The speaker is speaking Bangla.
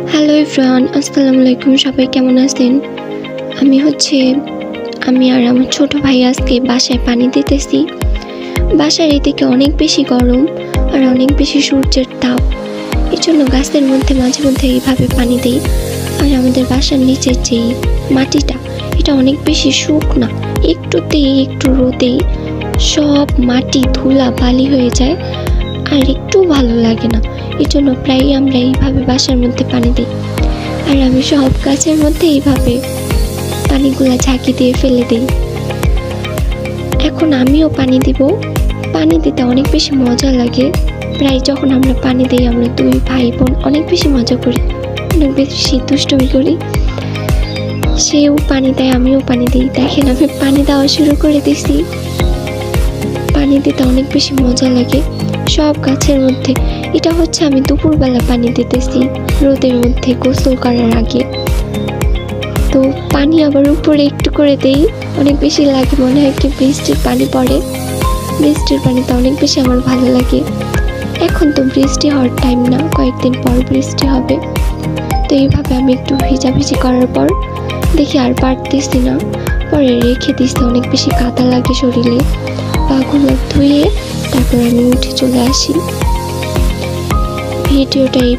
হ্যালো এভরিওয়ান, আসসালামু আলাইকুম। সবাই কেমন আছেন? আমি আর আমার ছোট ভাই আজকে বাসায় পানি দিতেছি। বাসার এদিকে অনেক বেশি গরম আর অনেক বেশি সূর্যের তাপ, এই জন্য গাছের মধ্যে মাঝে মধ্যে এইভাবে পানি দিই। আর আমাদের বাসার নিচের যেই মাটিটা, এটা অনেক বেশি শুকনা, একটুতেই একটু রোদেই সব মাটি ধুলা বালি হয়ে যায়, আর একটু ভালো লাগে না। এই জন্য প্রায়ই আমরা এইভাবে বাসার মধ্যে পানি দিই। আর আমি সব গাছের মধ্যে এইভাবে পানিগুলা ঝাঁকি দিয়ে ফেলে দিই। এখন আমিও পানি দিব। পানি দিতে অনেক বেশি মজা লাগে। প্রায় যখন আমরা পানি দিই, আমরা দুই ভাই বোন অনেক বেশি মজা করি, অনেক বেশি দুষ্টুমি করি। সেও পানি দেয়, আমিও পানি দিই। দেখেন, আমি পানি দেওয়া শুরু করে দিছি। পানি দিতে অনেক বেশি মজা লাগে সব গাছের মধ্যে। এটা হচ্ছে আমি দুপুরবেলা পানি দিতেছি, রোদের মধ্যে গোসল করার আগে। তো পানি আবার উপরে একটু করে দেই, অনেক বেশি লাগে, মনে হয় কি বৃষ্টির পানি পড়ে। বৃষ্টির পানিতে অনেক বেশি আমার ভালো লাগে। এখন তো বৃষ্টি হওয়ার টাইম না, কয়েকদিন পর বৃষ্টি হবে। তো এইভাবে আমি একটু ভিজাভিজি করার পর দেখি আর পারতেছি না, পরে রেখে দিচ্ছি। অনেক বেশি কাদা লাগে শরীরে। পাগুলো ধুয়ে তারপর আমি উঠে চলে আসি। ভিডিওটা এই